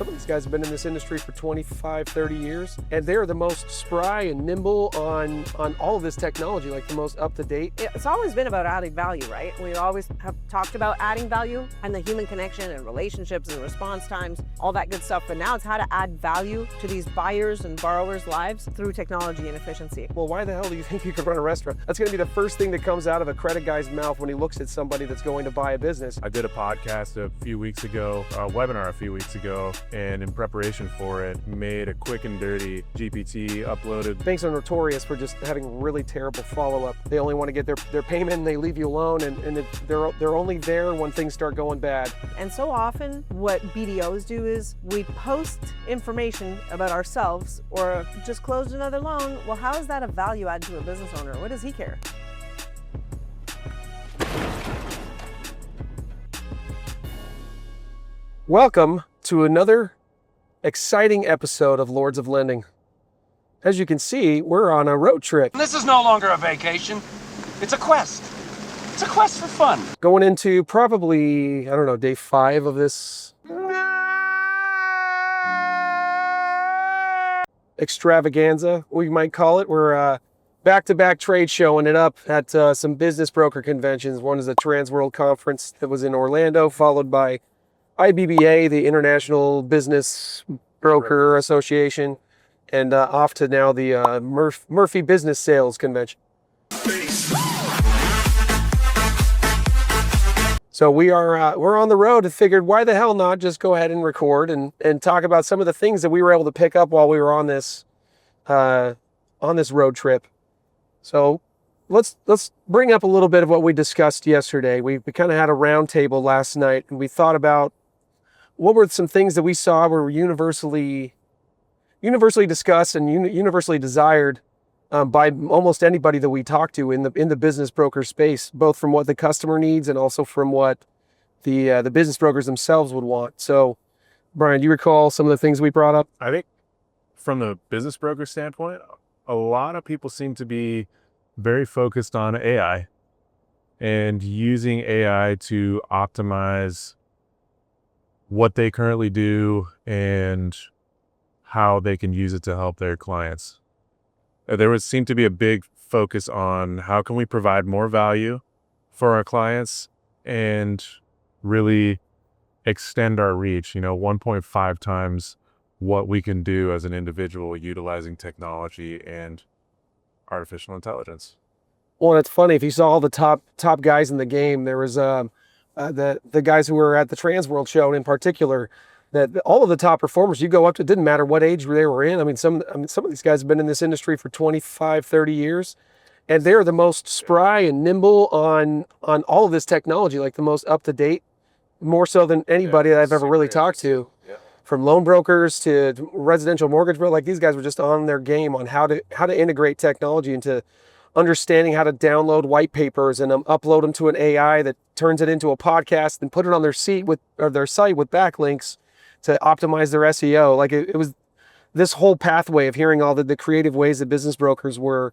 Some of these guys have been in this industry for 25, 30 years, and they're the most spry and nimble on all of this technology, like the most up-to-date. It's always been about adding value, right? We always have talked about adding value and the human connection and relationships and response times, all that good stuff. But now it's how to add value to these buyers and borrowers' lives through technology and efficiency. Well, why the hell do you think you could run a restaurant? That's going to be the first thing that comes out of a credit guy's mouth when he looks at somebody that's going to buy a business. I did a podcast a few weeks ago, a webinar a few weeks ago, and in preparation for it, made a quick and dirty GPT, uploaded. Banks are notorious for just having really terrible follow-up. They only want to get their payment and they leave you alone, and they're only there when things start going bad. And so often what BDOs do is we post information about ourselves or just closed another loan. Well, how is that a value add to a business owner? What does he care? Welcome to another exciting episode of Lords of Lending. As you can see, we're on a road trip. This is no longer a vacation. It's a quest. It's a quest for fun. Going into probably, I don't know, day 5 of this extravaganza, we might call it. We're back-to-back trade showing it up at some business broker conventions. One is a Transworld conference that was in Orlando, followed by IBBA, the International Business Broker Association, and off to now the Murphy Business Sales Convention. So we're on the road and figured why the hell not just go ahead and record and talk about some of the things that we were able to pick up while we were on this road trip. So let's bring up a little bit of what we discussed yesterday. We kind of had a round table last night, and we thought about what were some things that we saw were universally discussed and universally desired by almost anybody that we talk to in the business broker space, both from what the customer needs and also from what the business brokers themselves would want. So, Brian, do you recall some of the things we brought up? I think from the business broker standpoint, a lot of people seem to be very focused on AI and using AI to optimize what they currently do and how they can use it to help their clients. There would seem to be a big focus on how can we provide more value for our clients and really extend our reach, 1.5 times what we can do as an individual utilizing technology and artificial intelligence. Well, it's funny, if you saw all the top guys in the game, there was the guys who were at the Transworld show in particular, that all of the top performers, you go up to, it didn't matter what age they were in. I mean, some of these guys have been in this industry for 25, 30 years, and they're the most spry and nimble on all of this technology, like the most up-to-date, more so than anybody that I've ever really talked to. Yeah. From loan brokers to residential mortgage brokers, like these guys were just on their game on how to integrate technology into understanding how to download white papers and upload them to an AI that turns it into a podcast and put it on their site with backlinks to optimize their SEO. Like it was this whole pathway of hearing all the creative ways that business brokers were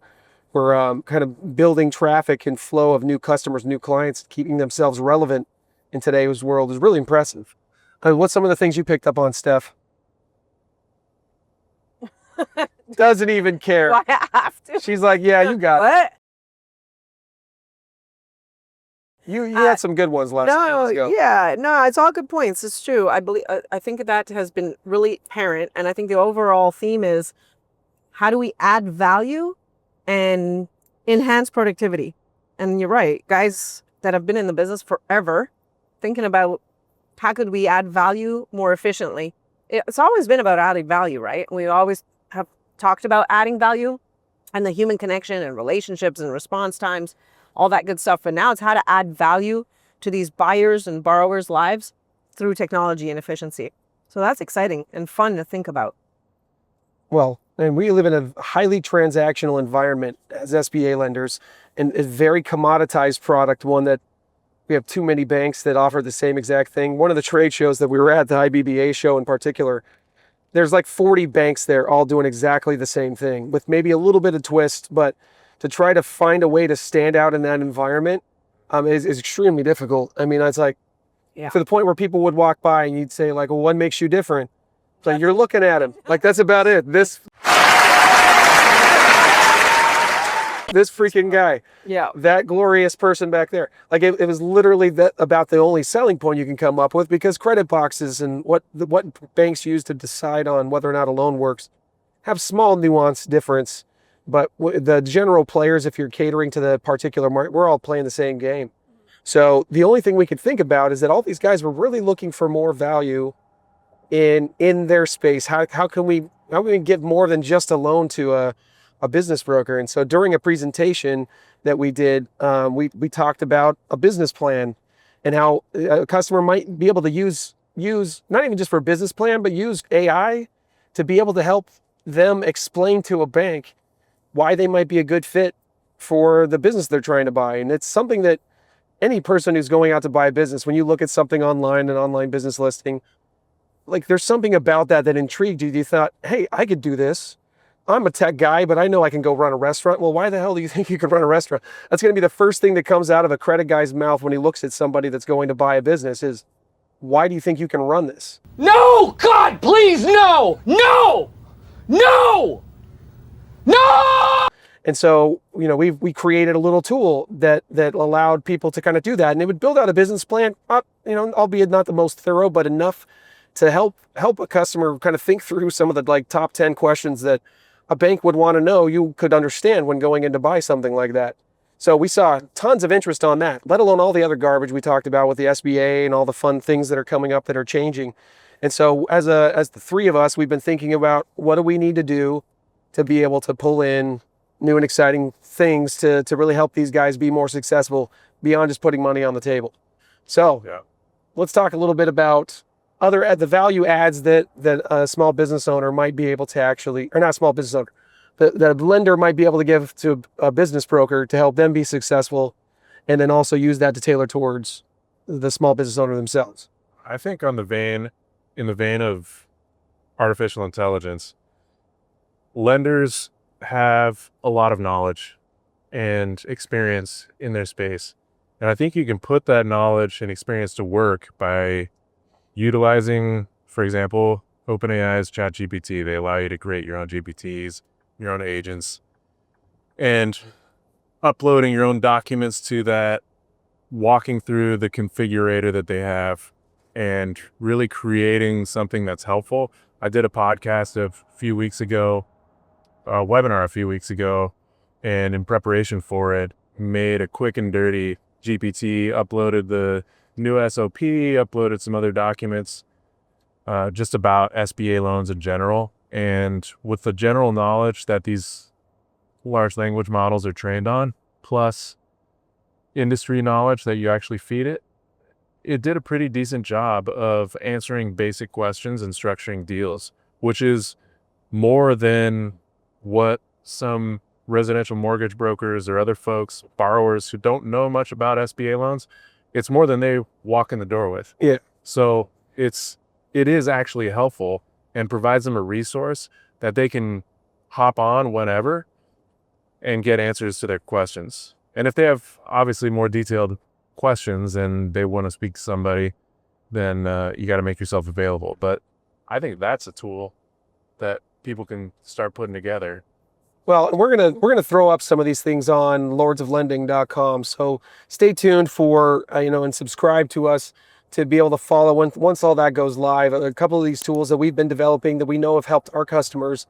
kind of building traffic and flow of new customers, new clients, keeping themselves relevant in today's world is really impressive. What's some of the things you picked up on, Steph? Doesn't even care. Do I have to? She's like, yeah, you got it. What? You had some good ones last time. Let's go. Yeah, no, it's all good points. It's true. I think that has been really apparent, and I think the overall theme is how do we add value and enhance productivity? And you're right, guys that have been in the business forever, thinking about how could we add value more efficiently. It's always been about adding value, right? We always have talked about adding value and the human connection and relationships and response times, all that good stuff. But now it's how to add value to these buyers and borrowers' lives through technology and efficiency. So that's exciting and fun to think about. Well, and we live in a highly transactional environment as SBA lenders, and a very commoditized product, one that we have too many banks that offer the same exact thing. One of the trade shows that we were at, the IBBA show in particular, there's like 40 banks there all doing exactly the same thing with maybe a little bit of twist, but to try to find a way to stand out in that environment is extremely difficult. I mean, it's like, to the point where people would walk by and you'd say like, well, what makes you different? So you're looking at him. Like, that's about it. This freaking guy. Yeah. That glorious person back there. Like, it was literally about the only selling point you can come up with, because credit boxes and what banks use to decide on whether or not a loan works have small nuance difference. But the general players, if you're catering to the particular market, we're all playing the same game. So the only thing we could think about is that all these guys were really looking for more value in their space. How can we give more than just a loan to a business broker? And so during a presentation that we did, we talked about a business plan and how a customer might be able to use not even just for a business plan, but use AI to be able to help them explain to a bank why they might be a good fit for the business they're trying to buy. And it's something that any person who's going out to buy a business, when you look at something online, an online business listing, like, there's something about that intrigued you. You thought, hey, I could do this. I'm a tech guy, but I know I can go run a restaurant. Well, why the hell do you think you could run a restaurant? That's going to be the first thing that comes out of a credit guy's mouth when he looks at somebody that's going to buy a business is, why do you think you can run this? No! God, please, no! No! No! No! And so, we created a little tool that allowed people to kind of do that. And it would build out a business plan, albeit not the most thorough, but enough to help a customer kind of think through some of the top 10 questions that a bank would want to know you could understand when going in to buy something like that. So we saw tons of interest on that, let alone all the other garbage we talked about with the SBA and all the fun things that are coming up that are changing. And so as the three of us, we've been thinking about, what do we need to do to be able to pull in new and exciting things to really help these guys be more successful beyond just putting money on the table. So let's talk a little bit about the value adds that a small business owner might be able to actually, or not small business owner, the lender might be able to give to a business broker to help them be successful, and then also use that to tailor towards the small business owner themselves. I think in the vein of artificial intelligence, lenders have a lot of knowledge and experience in their space. And I think you can put that knowledge and experience to work by utilizing, for example, OpenAI's ChatGPT. They allow you to create your own GPTs, your own agents, and uploading your own documents to that, walking through the configurator that they have, and really creating something that's helpful. I did a podcast a webinar a few weeks ago, and in preparation for it, made a quick and dirty GPT, uploaded the new SOP, uploaded some other documents just about SBA loans in general. And with the general knowledge that these large language models are trained on, plus industry knowledge that you actually feed it, it did a pretty decent job of answering basic questions and structuring deals, which is more than what some residential mortgage brokers or other folks, borrowers who don't know much about SBA loans, it's more than they walk in the door with. Yeah. So it is actually helpful and provides them a resource that they can hop on whenever and get answers to their questions. And if they have obviously more detailed questions and they want to speak to somebody, then you got to make yourself available. But I think that's a tool that people can start putting together. Well, we're gonna throw up some of these things on lordsoflending.com. So stay tuned for and subscribe to us to be able to follow once all that goes live. A couple of these tools that we've been developing that we know have helped our customers,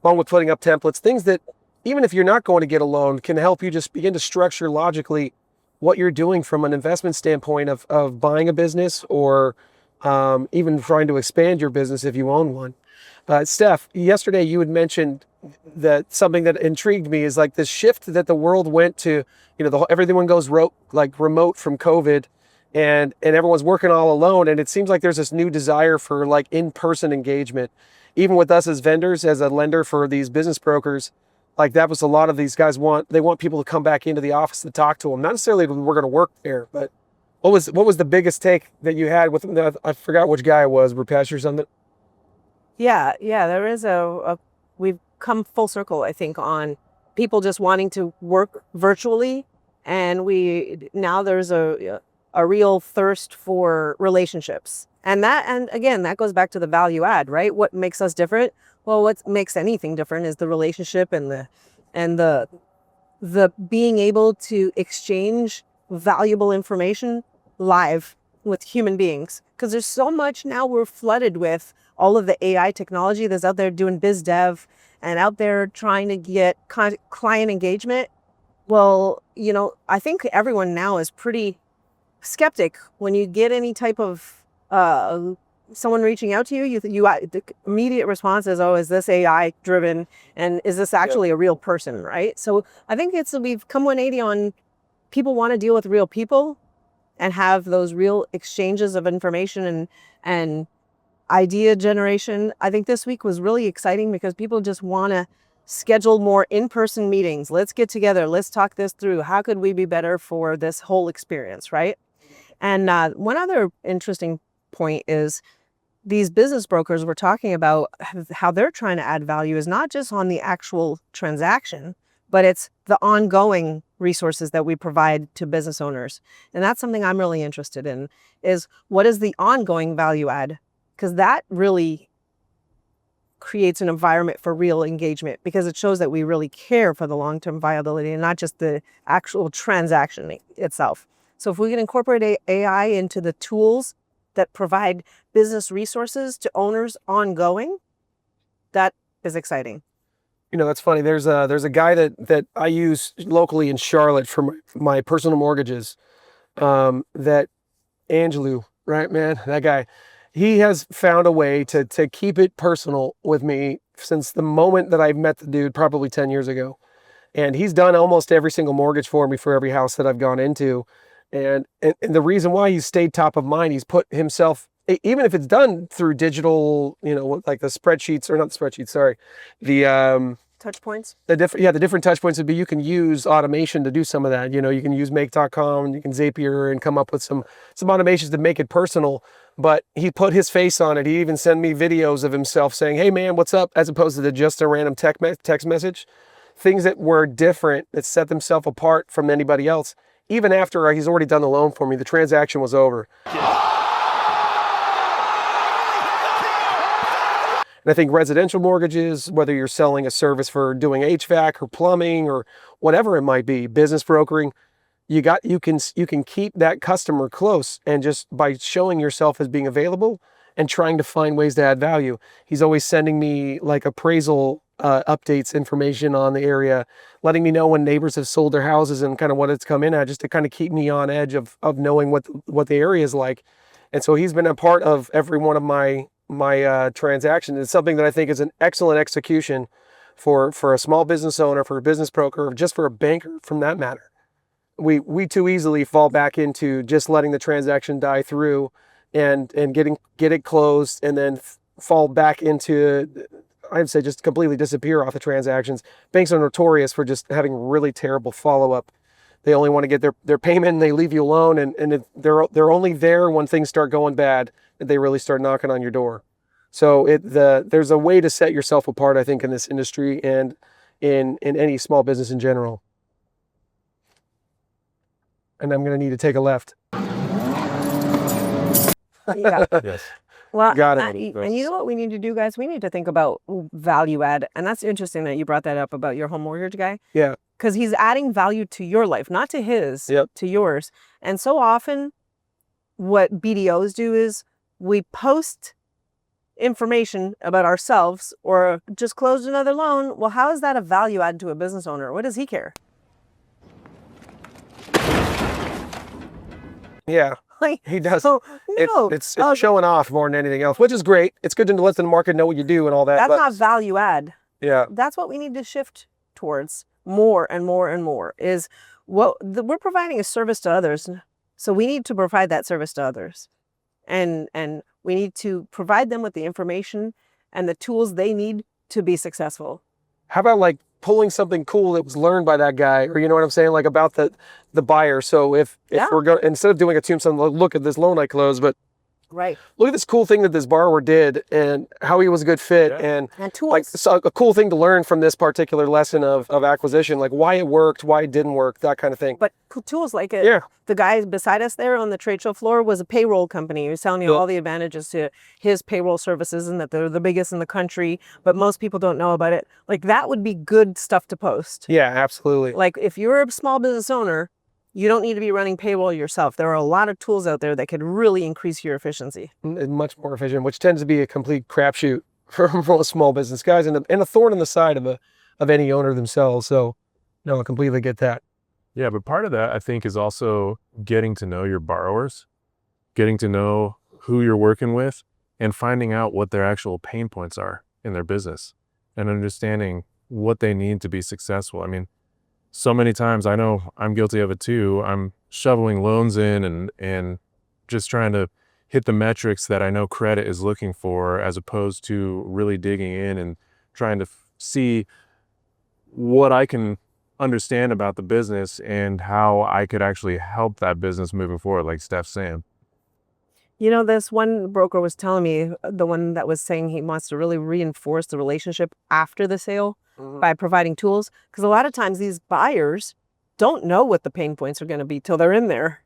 along with putting up templates, things that even if you're not going to get a loan, can help you just begin to structure logically what you're doing from an investment standpoint of buying a business, or even trying to expand your business if you own one. Steph, yesterday you had mentioned that something that intrigued me is like this shift that the world went to, everyone goes remote from COVID, and everyone's working all alone. And it seems like there's this new desire for like in-person engagement, even with us as vendors, as a lender for these business brokers. Like that was a lot of these guys want people to come back into the office to talk to them. Not necessarily we're going to work there, but what was the biggest take that you had with, I forgot which guy it was, Rupesh or something? Yeah, there is we've come full circle, I think, on people just wanting to work virtually, and now there's a real thirst for relationships And again, that goes back to the value add, right? What makes us different? Well, what makes anything different is the relationship and the being able to exchange valuable information live with human beings. Because there's so much now, we're flooded with all of the AI technology that's out there doing biz dev and out there trying to get client engagement. Well, I think everyone now is pretty skeptic when you get any type of someone reaching out to you. The immediate response is, oh, is this AI driven, and is this actually a real person, right? So I think we've come 180 on people want to deal with real people and have those real exchanges of information and idea generation. I think this week was really exciting because people just want to schedule more in-person meetings. Let's get together. Let's talk this through. How could we be better for this whole experience, right? And one other interesting point is these business brokers were talking about how they're trying to add value is not just on the actual transaction, but it's the ongoing resources that we provide to business owners. And that's something I'm really interested in, is what is the ongoing value add? Because that really creates an environment for real engagement, because it shows that we really care for the long-term viability and not just the actual transaction itself. So if we can incorporate AI into the tools that provide business resources to owners ongoing, that is exciting. That's funny. There's a guy that I use locally in Charlotte for my personal mortgages. That Angelou, right, man? That guy, he has found a way to keep it personal with me since the moment that I met the dude, probably 10 years ago. And he's done almost every single mortgage for me for every house that I've gone into. And the reason why he's stayed top of mind, he's put himself, even if it's done through digital, like the spreadsheets, or not the spreadsheets, sorry, the touch points. The different touch points would be, you can use automation to do some of that. You can use make.com, you can Zapier and come up with some automations to make it personal. But he put his face on it. He even sent me videos of himself saying, "Hey man, what's up?" as opposed to just a random text message. Things that were different, that set themselves apart from anybody else. Even after he's already done the loan for me, the transaction was over. And I think residential mortgages, whether you're selling a service for doing HVAC or plumbing or whatever it might be, business brokering, you can keep that customer close, and just by showing yourself as being available and trying to find ways to add value. He's always sending me like appraisal updates, information on the area, letting me know when neighbors have sold their houses and kind of what it's come in at, just to kind of keep me on edge of knowing what the area is like. And so he's been a part of every one of my transactions. It's something that I think is an excellent execution for a small business owner, for a business broker, or just for a banker, from that matter. We too easily fall back into just letting the transaction die through and get it closed, and then fall back into, I'd say, just completely disappear off the transactions. Banks are notorious for just having really terrible follow-up. They only want to get their payment and they leave you alone, and they're only there when things start going bad, that they really start knocking on your door. So there's a way to set yourself apart, I think, in this industry and in any small business in general. And I'm going to need to take a left. Yeah. Yes. Well, Got it. and you know what we need to do, guys? We need to think about value add. And that's interesting that you brought that up about your home mortgage guy. Yeah. Because he's adding value to your life, not to his, Yep. to yours. And so often what BDOs do is we post information about ourselves or just closed another loan. Well, how is that a value add to a business owner? What does he care? Yeah. Like, He does. So, no, It's showing off more than anything else, which is great. It's good to let the market know what you do and all that. that's but not value add. yeah. That's what we need to shift towards more and more and more, is we're providing a service to others. So we need to provide that service to others. And we need to provide them with the information and the tools they need to be successful. How about like pulling something cool that was learned by that guy, or you know what I'm saying, like about the buyer. So if Yeah. we're going, instead of doing a tombstone, look at this loan I closed, but Right. Look at this cool thing that this borrower did and how he was a good fit. Yeah. And And tools. like so a cool thing to learn from this particular lesson of acquisition, like why it worked, why it didn't work, that kind of thing. But tools like it. Yeah. The guy beside us there on the trade show floor was a payroll company. He was telling you Yeah. all the advantages to his payroll services and that they're the biggest in the country, but most people don't know about it. Like that would be good stuff to post. Yeah, absolutely. Like if you're a small business owner, you don't need to be running payroll yourself. There are a lot of tools out there that could really increase your efficiency. And much more efficient, which tends to be a complete crapshoot for most small business guys and a thorn in the side of any owner themselves. So no, I completely get that. Yeah, but part of that, I think, is also getting to know your borrowers, getting to know who you're working with, and finding out what their actual pain points are in their business and understanding what they need to be successful. I mean, so many times, I know I'm guilty of it too. I'm shoveling loans in and just trying to hit the metrics that I know credit is looking for, as opposed to really digging in and trying to see what I can understand about the business and how I could actually help that business moving forward, like Steph's saying. You know, this one broker was telling me, the one that was saying he wants to really reinforce the relationship after the sale by providing tools. Because a lot of times these buyers don't know what the pain points are going to be till they're in there.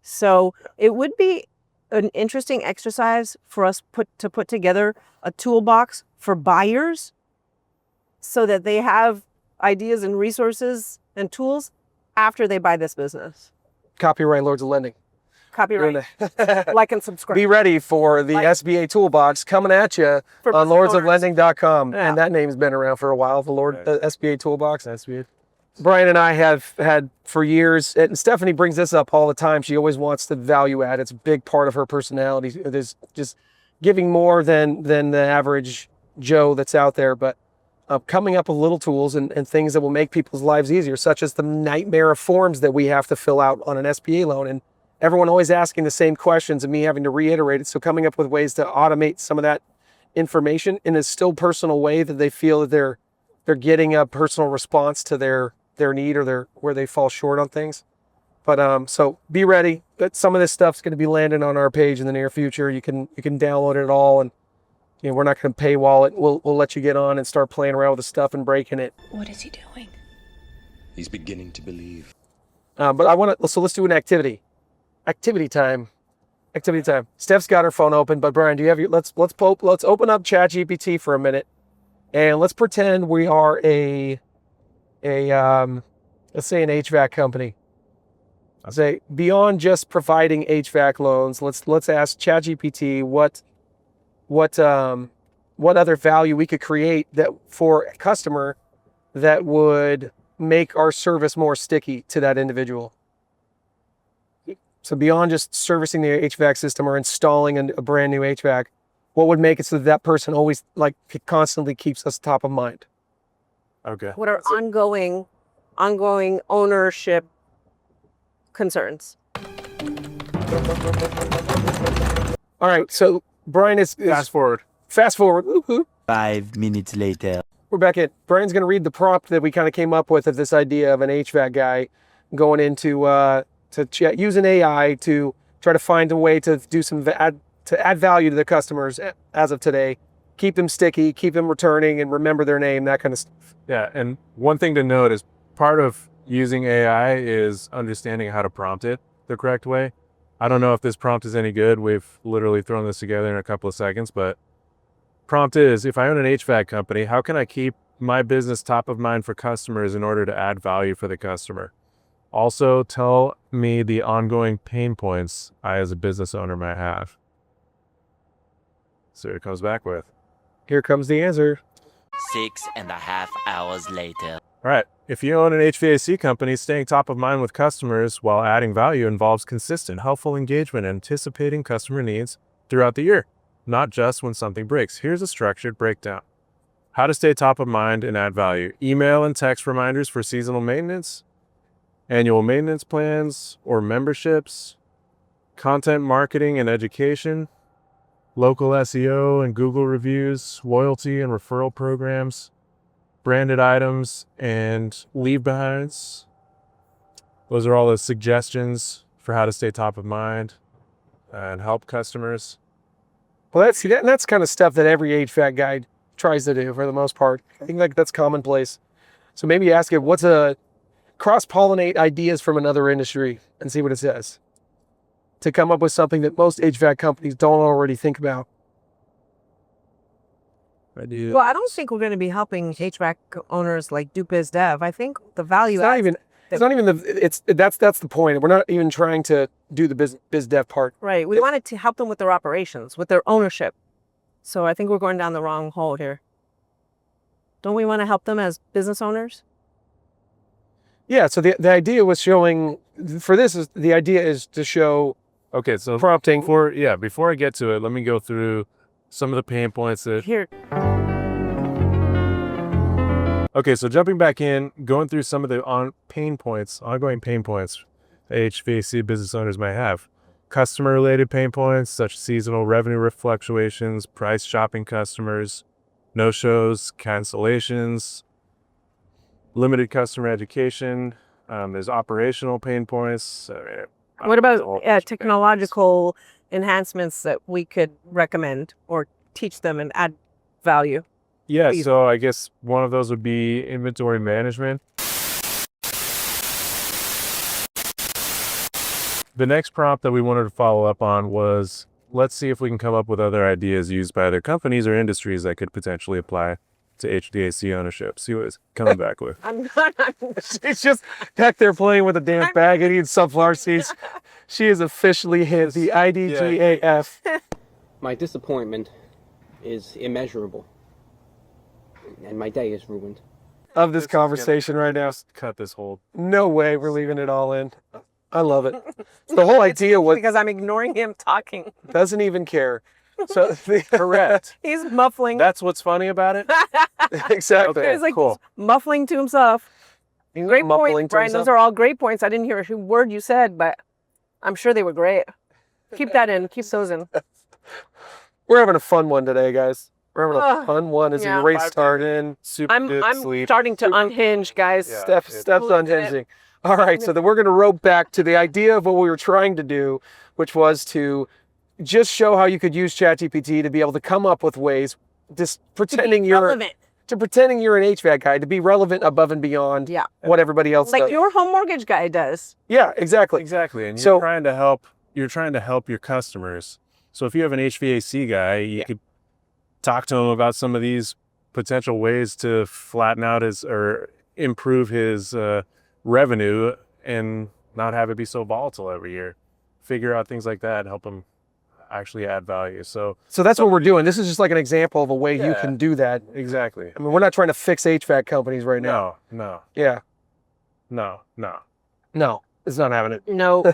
So it would be an interesting exercise for us to put together a toolbox for buyers so that they have ideas and resources and tools after they buy this business. Copyright Lords of Lending. Copyright. Like and subscribe. Be ready for the SBA Toolbox coming at you For on business lordsoflending.com. Yeah. And that name's been around for a while, the SBA Toolbox. SBA. Brian and I have had for years, and Stephanie brings this up all the time. She always wants the value add. It's a big part of her personality. There's just giving more than the average Joe that's out there, but coming up with little tools and things that will make people's lives easier, such as the nightmare of forms that we have to fill out on an SBA loan. And everyone always asking the same questions and me having to reiterate it. So coming up with ways to automate some of that information in a still personal way that they feel that they're getting a personal response to their need or where they fall short on things. But so be ready. But some of this stuff's going to be landing on our page in the near future. You can download it all, and you know, we're not going to paywall it. We'll let you get on and start playing around with the stuff and breaking it. What is he doing? He's beginning to believe. But I want to. So let's do an activity. Activity time. Steph's got her phone open, but Brian, do you have your? Let's open up ChatGPT for a minute, and let's pretend we are let's say an HVAC company. Say beyond just providing HVAC loans, let's ask ChatGPT what other value we could create that for a customer that would make our service more sticky to that individual. So beyond just servicing the HVAC system or installing a brand new HVAC, what would make it so that person always constantly keeps us top of mind? Okay. What are ongoing ownership concerns? All right, so Brian is Fast forward. fast forward. Woo-hoo. 5 minutes later. We're back in. Brian's going to read the prompt that we kind of came up with of this idea of an HVAC guy going into using AI to try to find a way to do add value to the customers as of today, keep them sticky, keep them returning, and remember their name, that kind of stuff. Yeah, and one thing to note is part of using AI is understanding how to prompt it the correct way. I don't know if this prompt is any good. We've literally thrown this together in a couple of seconds, but prompt is, if I own an HVAC company, how can I keep my business top of mind for customers in order to add value for the customer? Also, tell me the ongoing pain points I as a business owner might have. So it comes back with. Here comes the answer. 6.5 hours later. All right. If you own an HVAC company, staying top of mind with customers while adding value involves consistent, helpful engagement, anticipating customer needs throughout the year, not just when something breaks. Here's a structured breakdown. How to stay top of mind and add value. Email and text reminders for seasonal maintenance, annual maintenance plans or memberships, content marketing and education, local SEO and Google reviews, loyalty and referral programs, branded items and leave behinds. Those are all the suggestions for how to stay top of mind. and help customers. Well, that's kind of stuff that every HVAC guy tries to do for the most part. I think like that's commonplace. So maybe ask it, what's a cross-pollinate ideas from another industry and see what it says to come up with something that most HVAC companies don't already think about. Well, I don't think we're going to be helping HVAC owners like do biz dev. I think the value It's not even that's the point. We're not even trying to do the biz dev part. right. We wanted to help them with their operations, with their ownership. So I think we're going down the wrong hole here. Don't we want to help them as business owners? Yeah, so the idea was showing for this is the idea is to show Okay, so prompting. before I get to it, let me go through some of the pain points that. Here, Okay, so jumping back in, going through some of the ongoing pain points HVAC business owners might have. Customer-related pain points such as seasonal revenue fluctuations, price shopping customers, no-shows, cancellations, limited customer education. There's operational pain points. what about technological enhancements that we could recommend or teach them and add value? Yeah, Please. so I guess one of those would be inventory management. The next prompt that we wanted to follow up on was, let's see if we can come up with other ideas used by other companies or industries that could potentially apply to HVAC ownership. See what it's coming back with. I'm not. She's just back there playing with a damn bag and eating sunflower seeds. She is officially hit the IDGAF. My disappointment is immeasurable, and my day is ruined. of this conversation right now. Cut this whole. No way we're leaving it all in. I love it. The whole idea was because I'm ignoring him talking. doesn't even care. So Correct. He's muffling. That's what's funny about it. exactly. He's like cool. muffling to himself. He's Great muffling point, to Brian. himself. Those are all great points. I didn't hear a word you said, but I'm sure they were great. Keep that in. Keep those in. We're having a fun one today, guys. We're having a fun one as yeah. you race start in. Super I'm good sleep. starting to unhinge, guys. Yeah. Steps unhinging. All right, so then we're going to rope back to the idea of what we were trying to do, which was to just show how you could use ChatGPT to be able to come up with ways, just pretending you're an HVAC guy, to be relevant above and beyond Yeah. what everybody else Like does. your home mortgage guy does. Yeah, exactly. Exactly, and So- you're trying to help. You're trying to help your customers. So if you have an HVAC guy, you could talk to him about some of these potential ways to flatten out his or improve his revenue and not have it be so volatile every year. Figure out things like that, help him actually add value. So So that's what we're doing. This is just like an example of a way you Yeah. can do that. exactly. I mean, we're not trying to fix HVAC companies right now. No, Yeah. no. No, it's not happening. No.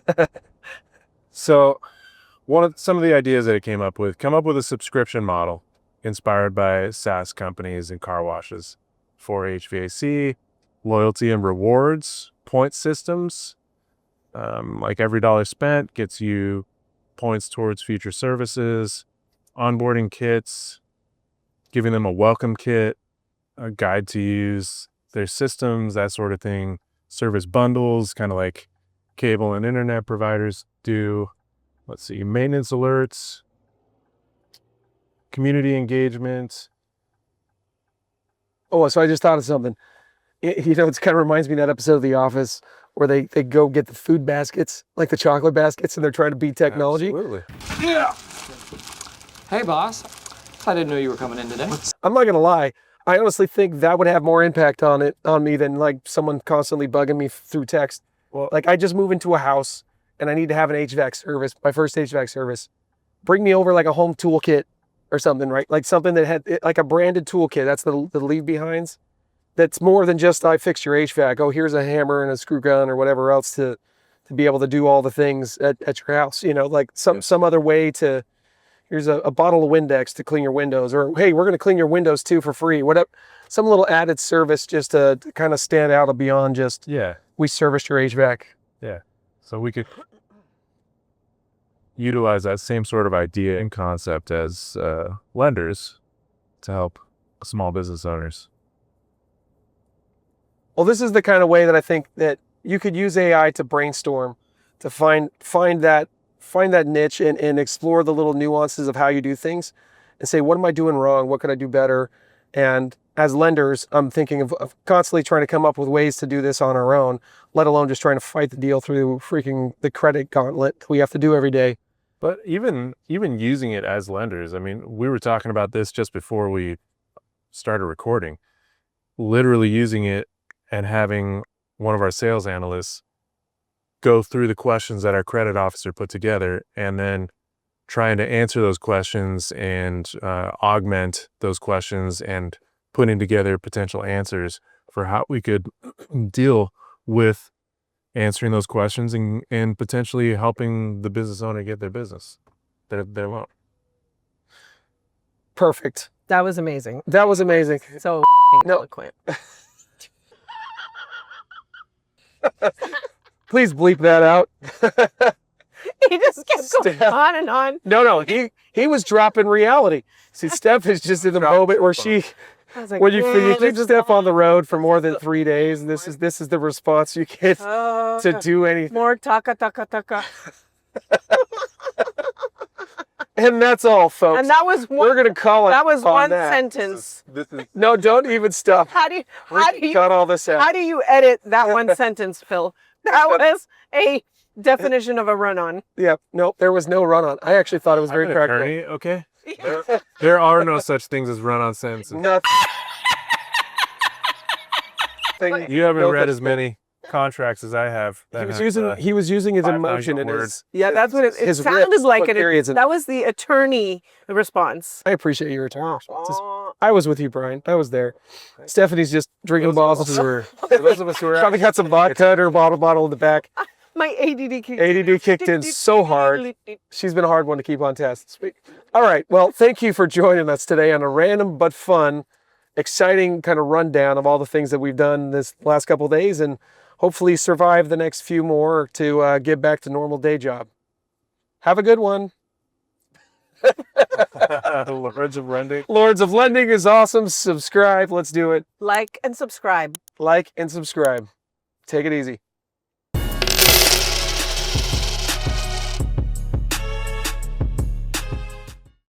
So some of the ideas that it came up with a subscription model inspired by SaaS companies and car washes for HVAC, loyalty and rewards, point systems, like every dollar spent gets you points towards future services, onboarding kits, giving them a welcome kit, a guide to use their systems, that sort of thing, service bundles, kind of like cable and internet providers do. Let's see, maintenance alerts, community engagement. Oh, so I just thought of something. You know, it kind of reminds me of that episode of The Office where they go get the food baskets, like the chocolate baskets, and they're trying to beat technology. Absolutely. Yeah. Hey, boss. I didn't know you were coming in today. I'm not gonna lie. I honestly think that would have more impact on me than like someone constantly bugging me through text. Well, Like I just move into a house and I need to have an HVAC service, my first HVAC service. Bring me over like a home toolkit or something, right? Like something that had like a branded toolkit. That's the leave behinds. That's more than just I fixed your HVAC. Oh, here's a hammer and a screw gun or whatever else to be able to do all the things at your house. You know, like some other way to. Here's a bottle of Windex to clean your windows, or hey, we're going to clean your windows too for free. Whatever, some little added service just to kind of stand out beyond just yeah. we serviced your HVAC. So we could utilize that same sort of idea and concept as lenders to help small business owners. Well, this is the kind of way that I think that you could use AI to brainstorm, to find that find that niche and explore the little nuances of how you do things and say, what am I doing wrong? What can I do better? And as lenders, I'm thinking of constantly trying to come up with ways to do this on our own, let alone just trying to fight the deal through freaking the credit gauntlet we have to do every day. But even using it as lenders, I mean, we were talking about this just before we started recording, literally using it and having one of our sales analysts go through the questions that our credit officer put together and then trying to answer those questions and augment those questions and putting together potential answers for how we could deal with answering those questions and potentially helping the business owner get their business, their loan. Perfect. That was amazing. That was amazing. So No. eloquent. Please bleep that out. He just kept going Steph. on and on. No, he was dropping reality. See, Steph is just in the moment where she, I was like, when you "Man, keep this is Steph on the road for more than 3 days, and this is the response you get to do anything. more taka taka taka." And that's all, folks. And that was We're one. gonna call it. That was on one that. sentence. This is No, don't even stop. How do you Cut all this out. how do you edit that one sentence, Phil? That was a definition of a run-on. Yeah, no, there was no run on. I actually thought it was very I'm an practical. attorney, okay? There are no such things as run-on sentences. Nothing. You haven't No read such as many contracts as I have. He that was have, using he was using his 5,000 emotion in his. words. Yeah, that's what it his sounded rips, like. put It. periods in. That was the attorney response. I appreciate your return responses. I was with you, Brian. I was there. Stephanie's just drinking Those bottles. of us who are Probably got some vodka in her bottle in the back. My ADD kicked ADD kicked in so hard. She's been a hard one to keep on task this week. All right. Well, thank you for joining us today on a random but fun, exciting kind of rundown of all the things that we've done this last couple of days and hopefully survive the next few more to get back to normal day job. Have a good one. Lords of Lending. Lords of Lending is awesome. Subscribe. Let's do it. Like and subscribe. Like and subscribe. Take it easy.